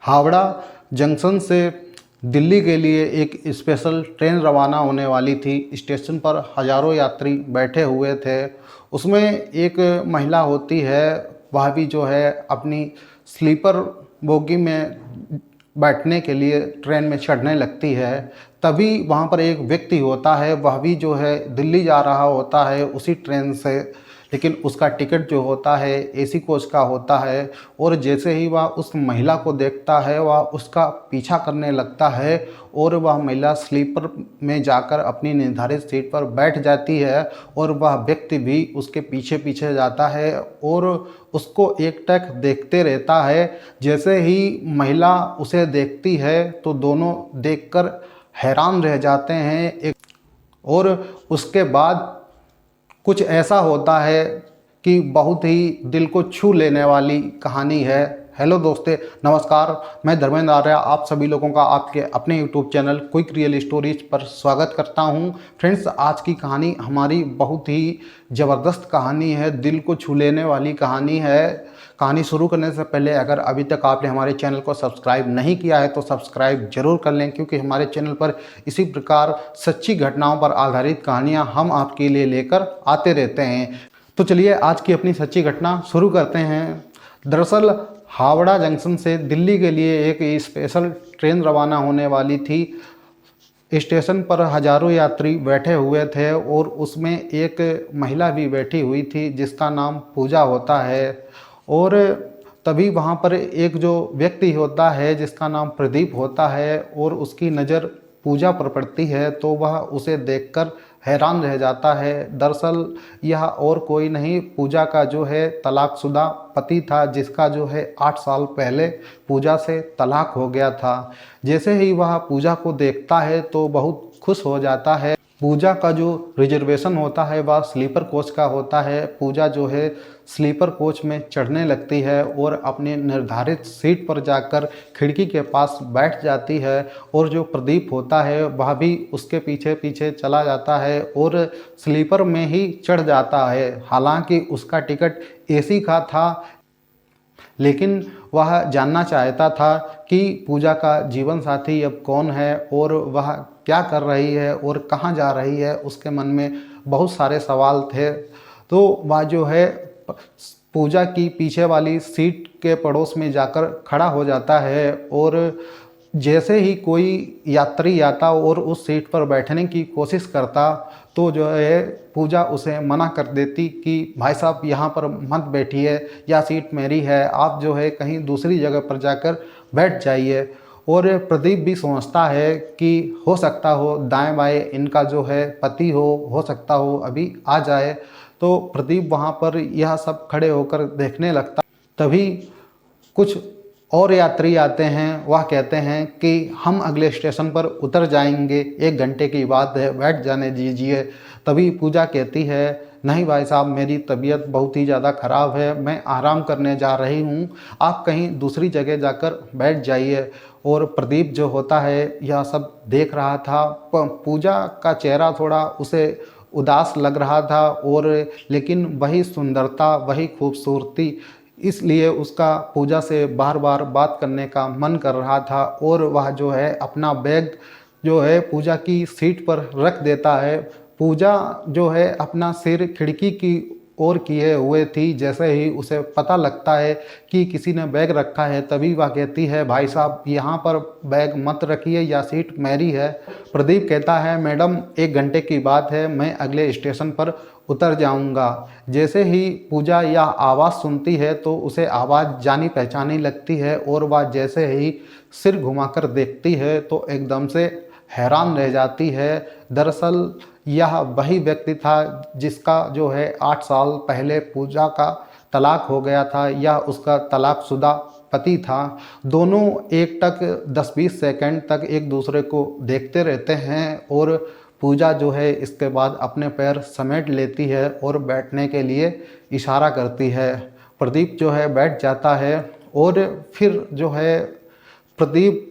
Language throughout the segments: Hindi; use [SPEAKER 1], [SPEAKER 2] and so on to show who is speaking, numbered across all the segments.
[SPEAKER 1] हावड़ा जंक्शन से दिल्ली के लिए एक स्पेशल ट्रेन रवाना होने वाली थी। स्टेशन पर हज़ारों यात्री बैठे हुए थे। उसमें एक महिला होती है, वह भी जो है अपनी स्लीपर बोगी में बैठने के लिए ट्रेन में चढ़ने लगती है। तभी वहाँ पर एक व्यक्ति होता है, वह भी जो है दिल्ली जा रहा होता है उसी ट्रेन से, लेकिन उसका टिकट जो होता है एसी कोच का होता है। और जैसे ही वह उस महिला को देखता है, वह उसका पीछा करने लगता है और वह महिला स्लीपर में जाकर अपनी निर्धारित सीट पर बैठ जाती है और वह व्यक्ति भी उसके पीछे पीछे जाता है और उसको एकटक देखते रहता है। जैसे ही महिला उसे देखती है तो दोनों देखकर हैरान रह जाते हैं। और उसके बाद कुछ ऐसा होता है कि बहुत ही दिल को छू लेने वाली कहानी है। हेलो दोस्तों, नमस्कार। मैं धर्मेंद्र आर्य आप सभी लोगों का आपके अपने YouTube channel quick real stories पर स्वागत करता हूं। फ्रेंड्स, आज की कहानी हमारी बहुत ही ज़बरदस्त कहानी है, दिल को छू लेने वाली कहानी है। कहानी शुरू करने से पहले अगर अभी तक आपने हमारे चैनल को सब्सक्राइब नहीं किया है तो सब्सक्राइब जरूर कर लें, क्योंकि हमारे चैनल पर इसी प्रकार सच्ची घटनाओं पर आधारित कहानियां हम आपके लिए लेकर आते रहते हैं। तो चलिए आज की अपनी सच्ची घटना शुरू करते हैं। दरअसल हावड़ा जंक्शन से दिल्ली के लिए एक स्पेशल ट्रेन रवाना होने वाली थी। स्टेशन पर हजारों यात्री बैठे हुए थे और उसमें एक महिला भी बैठी हुई थी जिसका नाम पूजा होता है। और तभी वहाँ पर एक जो व्यक्ति होता है जिसका नाम प्रदीप होता है और उसकी नज़र पूजा पर पड़ती है, तो वह उसे देखकर हैरान रह जाता है। दरअसल यह और कोई नहीं, पूजा का जो है तलाकशुदा पति था, जिसका जो है 8 साल पहले पूजा से तलाक हो गया था। जैसे ही वह पूजा को देखता है तो बहुत खुश हो जाता है। पूजा का जो रिजर्वेशन होता है वह स्लीपर कोच का होता है। पूजा जो है स्लीपर कोच में चढ़ने लगती है और अपने निर्धारित सीट पर जाकर खिड़की के पास बैठ जाती है। और जो प्रदीप होता है वह भी उसके पीछे पीछे चला जाता है और स्लीपर में ही चढ़ जाता है। हालांकि उसका टिकट एसी का था, लेकिन वह जानना चाहता था कि पूजा का जीवन साथी अब कौन है और वह क्या कर रही है और कहाँ जा रही है। उसके मन में बहुत सारे सवाल थे। तो वह जो है पूजा की पीछे वाली सीट के पड़ोस में जाकर खड़ा हो जाता है और जैसे ही कोई यात्री आता और उस सीट पर बैठने की कोशिश करता तो जो है पूजा उसे मना कर देती कि भाई साहब यहाँ पर मत बैठिए, यह सीट मेरी है, आप जो है कहीं दूसरी जगह पर जाकर बैठ जाइए। और प्रदीप भी सोचता है कि हो सकता हो दाएं बाएं इनका जो है पति हो सकता हो अभी आ जाए। तो प्रदीप वहाँ पर यह सब खड़े होकर देखने लगता। तभी कुछ और यात्री आते हैं, वह कहते हैं कि हम अगले स्टेशन पर उतर जाएंगे, 1 घंटे की बात है, बैठ जाने दीजिए। तभी पूजा कहती है नहीं भाई साहब, मेरी तबीयत बहुत ही ज़्यादा ख़राब है, मैं आराम करने जा रही हूँ, आप कहीं दूसरी जगह जाकर बैठ जाइए। और प्रदीप जो होता है यह सब देख रहा था। पूजा का चेहरा थोड़ा उसे उदास लग रहा था और लेकिन वही सुंदरता, वही खूबसूरती, इसलिए उसका पूजा से बार बार बात करने का मन कर रहा था। और वह जो है अपना बैग जो है पूजा की सीट पर रख देता है। पूजा जो है अपना सिर खिड़की की ओर किए हुए थी। जैसे ही उसे पता लगता है कि किसी ने बैग रखा है, तभी वह कहती है भाई साहब यहाँ पर बैग मत रखिए, या सीट मेरी है। प्रदीप कहता है मैडम 1 घंटे की बात है, मैं अगले स्टेशन पर उतर जाऊंगा। जैसे ही पूजा यह आवाज़ सुनती है तो उसे आवाज़ जानी पहचानी लगती है और वह जैसे ही सिर घुमाकर देखती है तो एकदम से हैरान रह जाती है। दरअसल यह वही व्यक्ति था जिसका जो है 8 साल पहले पूजा का तलाक हो गया था। यह उसका तलाकशुदा पति था। दोनों एकटक 10-20 सेकंड तक एक दूसरे को देखते रहते हैं और पूजा जो है इसके बाद अपने पैर समेट लेती है और बैठने के लिए इशारा करती है। प्रदीप जो है बैठ जाता है और फिर जो है प्रदीप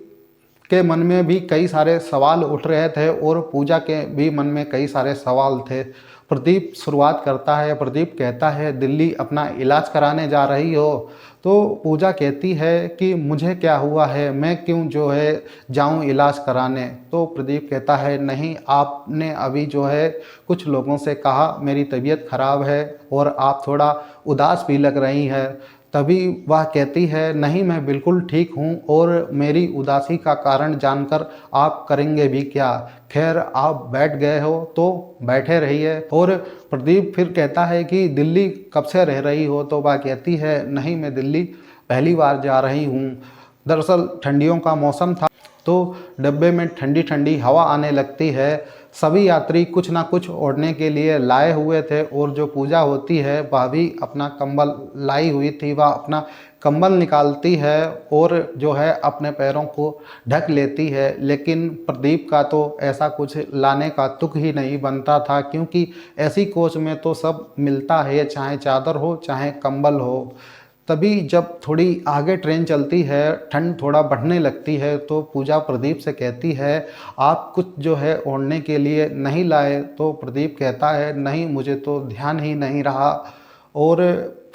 [SPEAKER 1] के मन में भी कई सारे सवाल उठ रहे थे और पूजा के भी मन में कई सारे सवाल थे। प्रदीप शुरुआत करता है, प्रदीप कहता है दिल्ली अपना इलाज कराने जा रही हो? तो पूजा कहती है कि मुझे क्या हुआ है, मैं क्यों जो है जाऊं इलाज कराने? तो प्रदीप कहता है नहीं, आपने अभी जो है कुछ लोगों से कहा मेरी तबीयत ख़राब है और आप थोड़ा उदास भी लग रही है। तभी वह कहती है नहीं, मैं बिल्कुल ठीक हूँ और मेरी उदासी का कारण जानकर आप करेंगे भी क्या? खैर, आप बैठ गए हो तो बैठे रहिए। और प्रदीप फिर कहता है कि दिल्ली कब से रह रही हो? तो वह कहती है नहीं, मैं दिल्ली पहली बार जा रही हूँ। दरअसल ठंडियों का मौसम था तो डब्बे में ठंडी ठंडी हवा आने लगती है। सभी यात्री कुछ ना कुछ ओढ़ने के लिए लाए हुए थे और जो पूजा होती है वह भी अपना कंबल लाई हुई थी। वह अपना कंबल निकालती है और जो है अपने पैरों को ढक लेती है। लेकिन प्रदीप का तो ऐसा कुछ लाने का तुक ही नहीं बनता था, क्योंकि ऐसी कोच में तो सब मिलता है, चाहे चादर हो चाहे कंबल हो। तभी जब थोड़ी आगे ट्रेन चलती है, ठंड थोड़ा बढ़ने लगती है, तो पूजा प्रदीप से कहती है आप कुछ जो है ओढ़ने के लिए नहीं लाए? तो प्रदीप कहता है नहीं, मुझे तो ध्यान ही नहीं रहा। और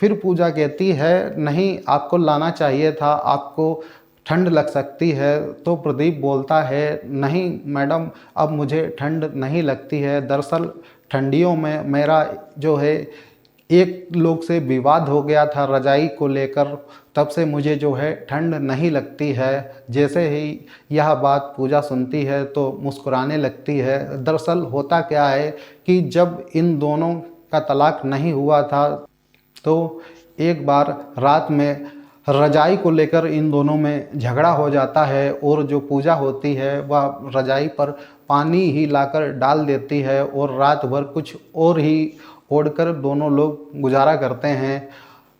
[SPEAKER 1] फिर पूजा कहती है नहीं, आपको लाना चाहिए था, आपको ठंड लग सकती है। तो प्रदीप बोलता है नहीं मैडम, अब मुझे ठंड नहीं लगती है। दरअसल ठंडियों में मेरा जो है एक लोग से विवाद हो गया था रजाई को लेकर, तब से मुझे जो है ठंड नहीं लगती है। जैसे ही यह बात पूजा सुनती है तो मुस्कुराने लगती है। दरअसल होता क्या है कि जब इन दोनों का तलाक नहीं हुआ था तो एक बार रात में रजाई को लेकर इन दोनों में झगड़ा हो जाता है और जो पूजा होती है वह रजाई पर पानी ही लाकर डाल देती है और रात भर कुछ और ही ओढ़कर दोनों लोग गुजारा करते हैं।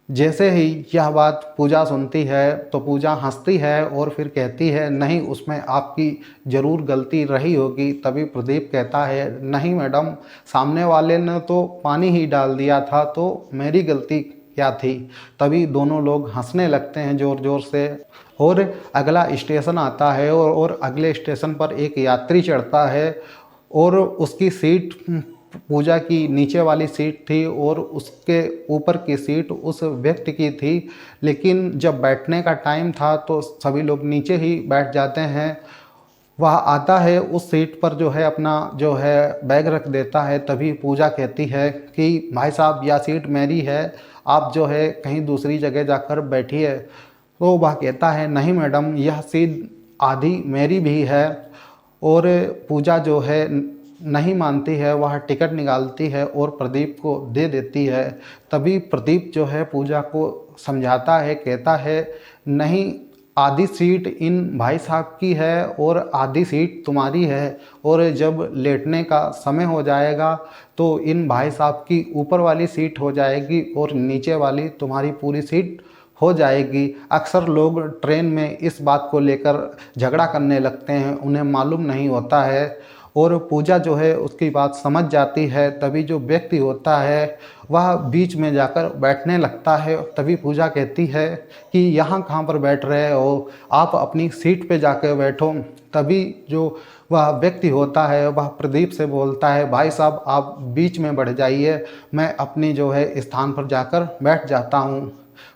[SPEAKER 1] जैसे ही यह बात पूजा सुनती है तो पूजा हंसती है और फिर कहती है नहीं, उसमें आपकी ज़रूर गलती रही होगी। तभी प्रदीप कहता है नहीं मैडम, सामने वाले ने तो पानी ही डाल दिया था, तो मेरी गलती क्या थी? तभी दोनों लोग हंसने लगते हैं ज़ोर ज़ोर से। और अगला स्टेशन आता है और अगले स्टेशन पर एक यात्री चढ़ता है और उसकी सीट पूजा की नीचे वाली सीट थी और उसके ऊपर की सीट उस व्यक्ति की थी। लेकिन जब बैठने का टाइम था तो सभी लोग नीचे ही बैठ जाते हैं। वह आता है, उस सीट पर जो है अपना जो है बैग रख देता है। तभी पूजा कहती है कि भाई साहब, यह सीट मेरी है, आप जो है कहीं दूसरी जगह जाकर बैठिए। तो वह कहता है नहीं मैडम, यह सीट आधी मेरी भी है। और पूजा जो है नहीं मानती है, वह टिकट निकालती है और प्रदीप को दे देती है। तभी प्रदीप जो है पूजा को समझाता है, कहता है नहीं, आधी सीट इन भाई साहब की है और आधी सीट तुम्हारी है, और जब लेटने का समय हो जाएगा तो इन भाई साहब की ऊपर वाली सीट हो जाएगी और नीचे वाली तुम्हारी पूरी सीट हो जाएगी। अक्सर लोग ट्रेन में इस बात को लेकर झगड़ा करने लगते हैं, उन्हें मालूम नहीं होता है। और पूजा जो है उसकी बात समझ जाती है। तभी जो व्यक्ति होता है वह बीच में जाकर बैठने लगता है। तभी पूजा कहती है कि यहाँ कहाँ पर बैठ रहे हो, आप अपनी सीट पे जाकर बैठो। तभी जो वह व्यक्ति होता है वह प्रदीप से बोलता है भाई साहब, आप बीच में बढ़ जाइए, मैं अपनी जो है स्थान पर जाकर बैठ जाता हूँ।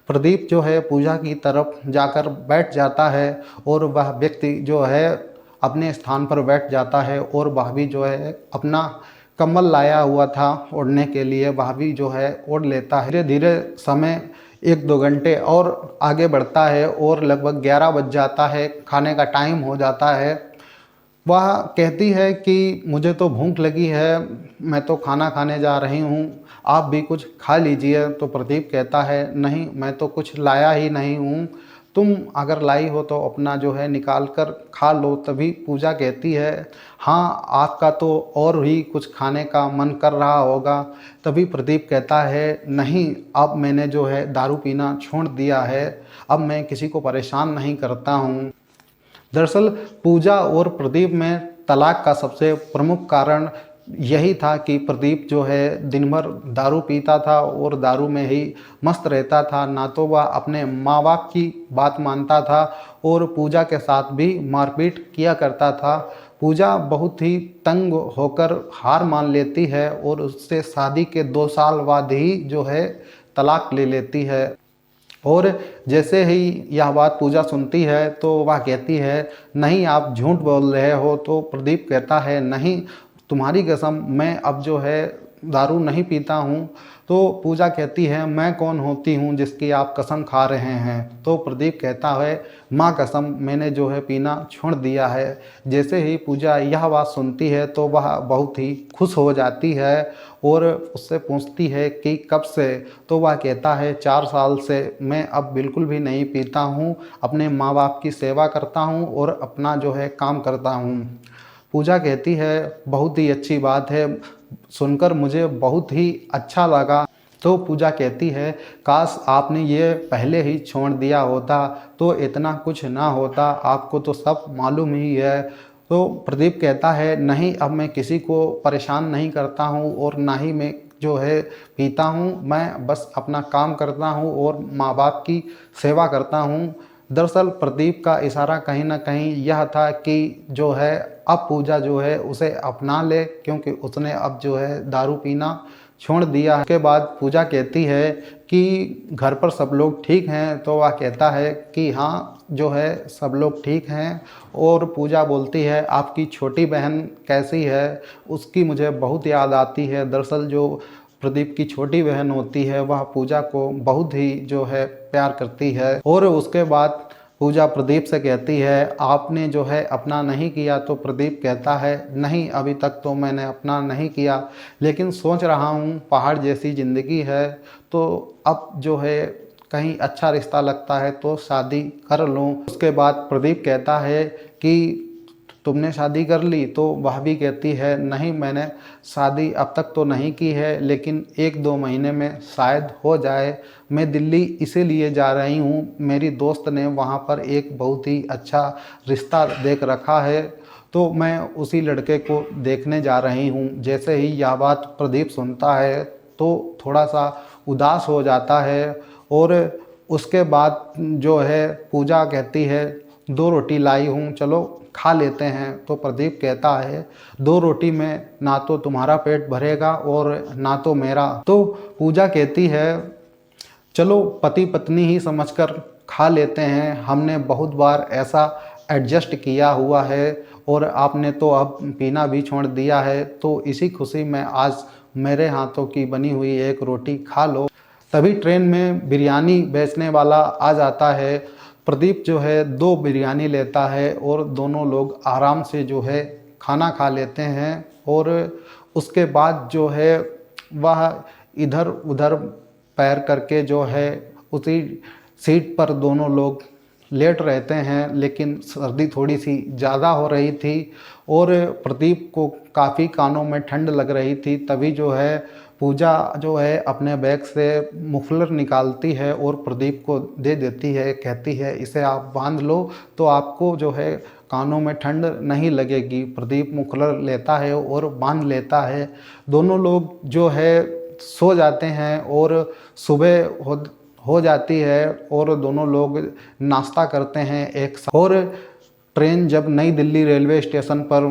[SPEAKER 1] प्रदीप जो है पूजा की तरफ जाकर बैठ जाता है और वह व्यक्ति जो है अपने स्थान पर बैठ जाता है और वह भी जो है अपना कंबल लाया हुआ था ओढ़ने के लिए, वह भी जो है ओढ़ लेता है। धीरे धीरे समय 1-2 घंटे और आगे बढ़ता है और लगभग 11 बज जाता है, खाने का टाइम हो जाता है। वह कहती है कि मुझे तो भूख लगी है, मैं तो खाना खाने जा रही हूँ, आप भी कुछ खा लीजिए। तो प्रदीप कहता है नहीं, मैं तो कुछ लाया ही नहीं हूँ, तुम अगर लाई हो तो अपना जो है निकाल कर खा लो। तभी पूजा कहती है हाँ, आपका तो और ही कुछ खाने का मन कर रहा होगा। तभी प्रदीप कहता है नहीं, अब मैंने जो है दारू पीना छोड़ दिया है, अब मैं किसी को परेशान नहीं करता हूँ। दरअसल पूजा और प्रदीप में तलाक का सबसे प्रमुख कारण यही था कि प्रदीप जो है दिन भर दारू पीता था और दारू में ही मस्त रहता था। ना तो वह अपने माँ बाप की बात मानता था और पूजा के साथ भी मारपीट किया करता था। पूजा बहुत ही तंग होकर हार मान लेती है और उससे शादी के 2 साल बाद ही जो है तलाक ले लेती है। और जैसे ही यह बात पूजा सुनती है तो वह कहती है, नहीं आप झूठ बोल रहे हो। तो प्रदीप कहता है, नहीं तुम्हारी कसम मैं अब जो है दारू नहीं पीता हूँ। तो पूजा कहती है, मैं कौन होती हूँ जिसकी आप कसम खा रहे हैं। तो प्रदीप कहता है, माँ कसम मैंने जो है पीना छोड़ दिया है। जैसे ही पूजा यह बात सुनती है तो वह बहुत ही खुश हो जाती है और उससे पूछती है कि कब से। तो वह कहता है, 4 साल से मैं अब बिल्कुल भी नहीं पीता हूँ, अपने माँ बाप की सेवा करता हूँ और अपना जो है काम करता हूँ। पूजा कहती है, बहुत ही अच्छी बात है, सुनकर मुझे बहुत ही अच्छा लगा। तो पूजा कहती है, काश आपने ये पहले ही छोड़ दिया होता तो इतना कुछ ना होता, आपको तो सब मालूम ही है। तो प्रदीप कहता है, नहीं अब मैं किसी को परेशान नहीं करता हूँ और ना ही मैं जो है पीता हूँ, मैं बस अपना काम करता हूँ और माँ बाप की सेवा करता हूँ। दरअसल प्रदीप का इशारा कहीं ना कहीं यह था कि जो है अब पूजा जो है उसे अपना ले, क्योंकि उसने अब जो है दारू पीना छोड़ दिया है। उसके बाद पूजा कहती है कि घर पर सब लोग ठीक हैं। तो वह कहता है कि हाँ जो है सब लोग ठीक हैं। और पूजा बोलती है, आपकी छोटी बहन कैसी है, उसकी मुझे बहुत याद आती है। दरअसल जो प्रदीप की छोटी बहन होती है वह पूजा को बहुत ही जो है प्यार करती है। और उसके बाद पूजा प्रदीप से कहती है, आपने जो है अपना नहीं किया। तो प्रदीप कहता है, नहीं अभी तक तो मैंने अपना नहीं किया, लेकिन सोच रहा हूँ पहाड़ जैसी ज़िंदगी है तो अब जो है कहीं अच्छा रिश्ता लगता है तो शादी कर लूँ। उसके बाद प्रदीप कहता है कि तुमने शादी कर ली। तो वह भी कहती है, नहीं मैंने शादी अब तक तो नहीं की है, लेकिन 1-2 महीने में शायद हो जाए। मैं दिल्ली इसीलिए जा रही हूँ, मेरी दोस्त ने वहाँ पर एक बहुत ही अच्छा रिश्ता देख रखा है तो मैं उसी लड़के को देखने जा रही हूँ। जैसे ही यह बात प्रदीप सुनता है तो थोड़ा सा उदास हो जाता है। और उसके बाद जो है पूजा कहती है, 2 रोटी लाई हूँ, चलो खा लेते हैं। तो प्रदीप कहता है, 2 रोटी में ना तो तुम्हारा पेट भरेगा और ना तो मेरा। तो पूजा कहती है, चलो पति पत्नी ही समझकर खा लेते हैं, हमने बहुत बार ऐसा एडजस्ट किया हुआ है और आपने तो अब पीना भी छोड़ दिया है, तो इसी खुशी में आज मेरे हाथों की बनी हुई एक रोटी खा लो। तभी ट्रेन में बिरयानी बेचने वाला आ जाता है। प्रदीप जो है 2 बिरयानी लेता है और दोनों लोग आराम से जो है खाना खा लेते हैं। और उसके बाद जो है वह इधर उधर पैर करके जो है उसी सीट पर दोनों लोग लेट रहते हैं। लेकिन सर्दी थोड़ी सी ज़्यादा हो रही थी और प्रदीप को काफ़ी कानों में ठंड लग रही थी। तभी जो है पूजा जो है अपने बैग से मुफलर निकालती है और प्रदीप को दे देती है। कहती है, इसे आप बांध लो तो आपको जो है कानों में ठंड नहीं लगेगी। प्रदीप मुफलर लेता है और बांध लेता है। दोनों लोग जो है सो जाते हैं और सुबह हो जाती है और दोनों लोग नाश्ता करते हैं एक साथ। और ट्रेन जब नई दिल्ली रेलवे स्टेशन पर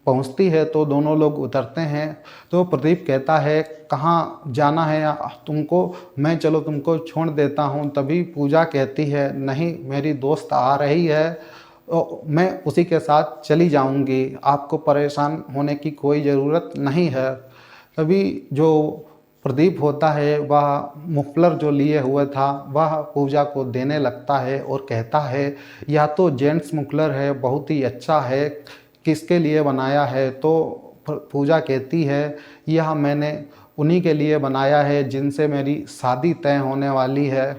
[SPEAKER 1] पहुंचती है तो दोनों लोग उतरते हैं। तो प्रदीप कहता है, कहाँ जाना है तुमको, मैं चलो तुमको छोड़ देता हूँ। तभी पूजा कहती है, नहीं मेरी दोस्त आ रही है, मैं उसी के साथ चली जाऊँगी, आपको परेशान होने की कोई ज़रूरत नहीं है। तभी जो प्रदीप होता है वह मुफलर जो लिए हुए था वह पूजा को देने लगता है और कहता है, यह तो जेंट्स मुफलर है, बहुत ही अच्छा है, किसके लिए बनाया है। तो पूजा कहती है, यह मैंने उन्हीं के लिए बनाया है जिनसे मेरी शादी तय होने वाली है।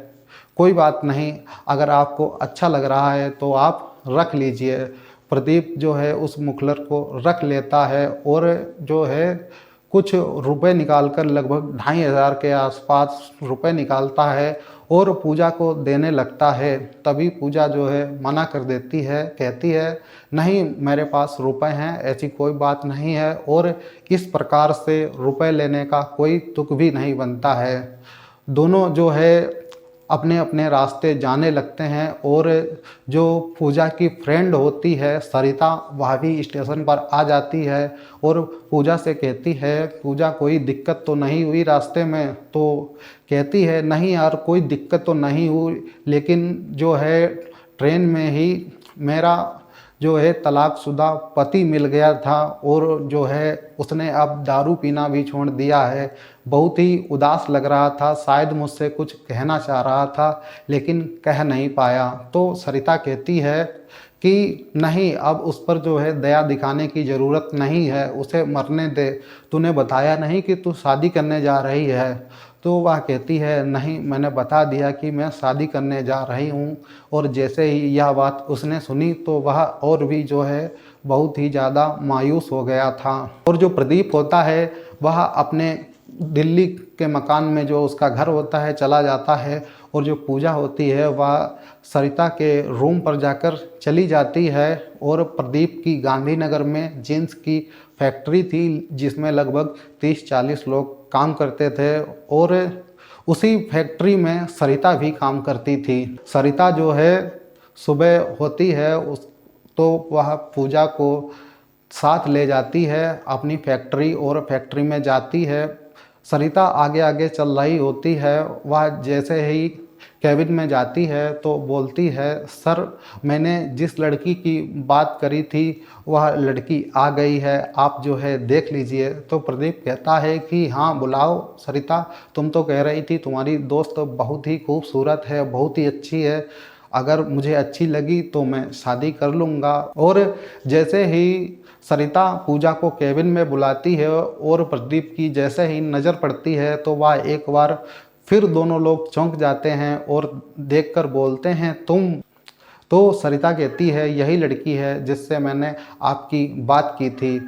[SPEAKER 1] कोई बात नहीं, अगर आपको अच्छा लग रहा है तो आप रख लीजिए। प्रदीप जो है उस मुखलर को रख लेता है और जो है कुछ रुपए निकालकर लगभग 2500 के आसपास रुपए निकालता है और पूजा को देने लगता है। तभी पूजा जो है मना कर देती है, कहती है, नहीं मेरे पास रुपए हैं, ऐसी कोई बात नहीं है और इस प्रकार से रुपए लेने का कोई तुक भी नहीं बनता है। दोनों जो है अपने अपने रास्ते जाने लगते हैं। और जो पूजा की फ्रेंड होती है सरिता, वह भी स्टेशन पर आ जाती है और पूजा से कहती है, पूजा कोई दिक्कत तो नहीं हुई रास्ते में? तो कहती है नहीं यार, कोई दिक्कत तो नहीं हुई, लेकिन जो है ट्रेन में ही मेरा जो है तलाकशुदा पति मिल गया था और जो है उसने अब दारू पीना भी छोड़ दिया है। बहुत ही उदास लग रहा था, शायद मुझसे कुछ कहना चाह रहा था लेकिन कह नहीं पाया। तो सरिता कहती है कि नहीं, अब उस पर जो है दया दिखाने की ज़रूरत नहीं है, उसे मरने दे। तूने बताया नहीं कि तू शादी करने जा रही है? तो वह कहती है नहीं, मैंने बता दिया कि मैं शादी करने जा रही हूँ। और जैसे ही यह बात उसने सुनी तो वह और भी जो है बहुत ही ज़्यादा मायूस हो गया था। और जो प्रदीप होता है वह अपने दिल्ली के मकान में जो उसका घर होता है चला जाता है। और जो पूजा होती है वह सरिता के रूम पर जाकर चली जाती है। और प्रदीप की गांधीनगर में जींस की फैक्ट्री थी जिसमें लगभग 30-40 लोग काम करते थे और उसी फैक्ट्री में सरिता भी काम करती थी। सरिता जो है सुबह होती है उस तो वह पूजा को साथ ले जाती है अपनी फैक्ट्री और फैक्ट्री में जाती है। सरिता आगे आगे चल रही होती है। वह जैसे ही कैबिन में जाती है तो बोलती है, सर मैंने जिस लड़की की बात करी थी वह लड़की आ गई है, आप जो है देख लीजिए। तो प्रदीप कहता है कि हाँ बुलाओ सरिता, तुम तो कह रही थी तुम्हारी दोस्त बहुत ही खूबसूरत है, बहुत ही अच्छी है, अगर मुझे अच्छी लगी तो मैं शादी कर लूँगा। और जैसे ही सरिता पूजा को केबिन में बुलाती है और प्रदीप की जैसे ही नज़र पड़ती है तो वह एक बार फिर दोनों लोग चौंक जाते हैं और देखकर बोलते हैं तुम? तो सरिता कहती है यही लड़की है जिससे मैंने आपकी बात की थी।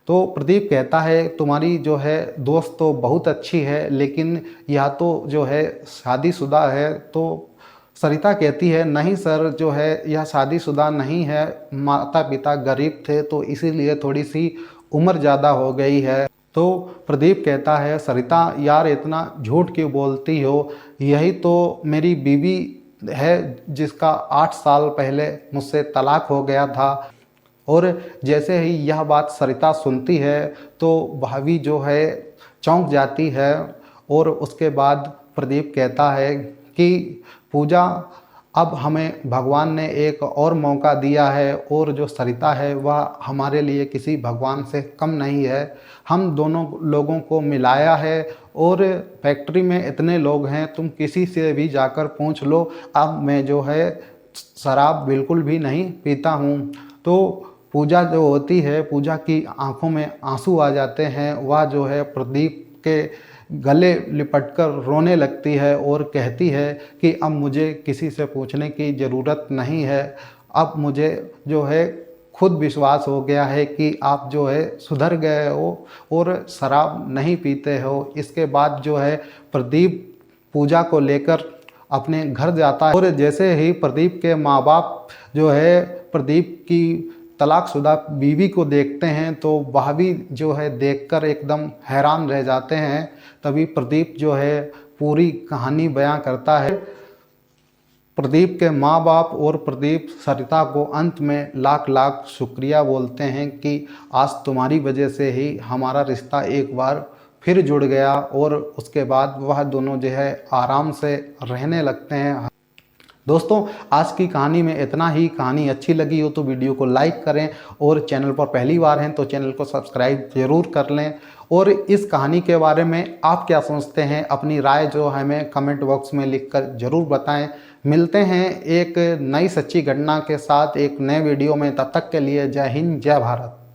[SPEAKER 1] तो प्रदीप कहता है तुम्हारी जो है दोस्त तो बहुत अच्छी है लेकिन यह तो जो है शादीशुदा है। तो सरिता कहती है नहीं सर, जो है यह शादीशुदा नहीं है, माता पिता गरीब थे तो इसीलिए थोड़ी सी उम्र ज़्यादा हो गई है। तो प्रदीप कहता है सरिता यार इतना झूठ क्यों बोलती हो, यही तो मेरी बीवी है जिसका 8 साल पहले मुझसे तलाक हो गया था। और जैसे ही यह बात सरिता सुनती है तो भाभी जो है चौंक जाती है। और उसके बाद प्रदीप कहता है कि पूजा, अब हमें भगवान ने एक और मौका दिया है और जो सरिता है वह हमारे लिए किसी भगवान से कम नहीं है। हम दोनों लोगों को मिलाया है और फैक्ट्री में इतने लोग हैं, तुम किसी से भी जाकर पूछ लो, अब मैं जो है शराब बिल्कुल भी नहीं पीता हूँ। तो पूजा जो होती है, पूजा की आंखों में आंसू आ जाते हैं। वह जो है प्रदीप के गले लिपटकर रोने लगती है और कहती है कि अब मुझे किसी से पूछने की ज़रूरत नहीं है, अब मुझे जो है खुद विश्वास हो गया है कि आप जो है सुधर गए हो और शराब नहीं पीते हो। इसके बाद जो है प्रदीप पूजा को लेकर अपने घर जाता है। और जैसे ही प्रदीप के माँ बाप जो है प्रदीप की तलाकशुदा बीवी को देखते हैं तो वह भी जो है देखकर एकदम हैरान रह जाते हैं। तभी प्रदीप जो है पूरी कहानी बयां करता है। प्रदीप के माँ बाप और प्रदीप सरिता को अंत में लाख लाख शुक्रिया बोलते हैं कि आज तुम्हारी वजह से ही हमारा रिश्ता एक बार फिर जुड़ गया। और उसके बाद वह दोनों जो है आराम से रहने लगते हैं। दोस्तों आज की कहानी में इतना ही। कहानी अच्छी लगी हो तो वीडियो को लाइक करें और चैनल पर पहली बार हैं तो चैनल को सब्सक्राइब ज़रूर कर लें। और इस कहानी के बारे में आप क्या सोचते हैं, अपनी राय जो हमें कमेंट बॉक्स में लिखकर ज़रूर बताएं। मिलते हैं एक नई सच्ची घटना के साथ एक नए वीडियो में, तब तक के लिए जय हिंद जय भारत।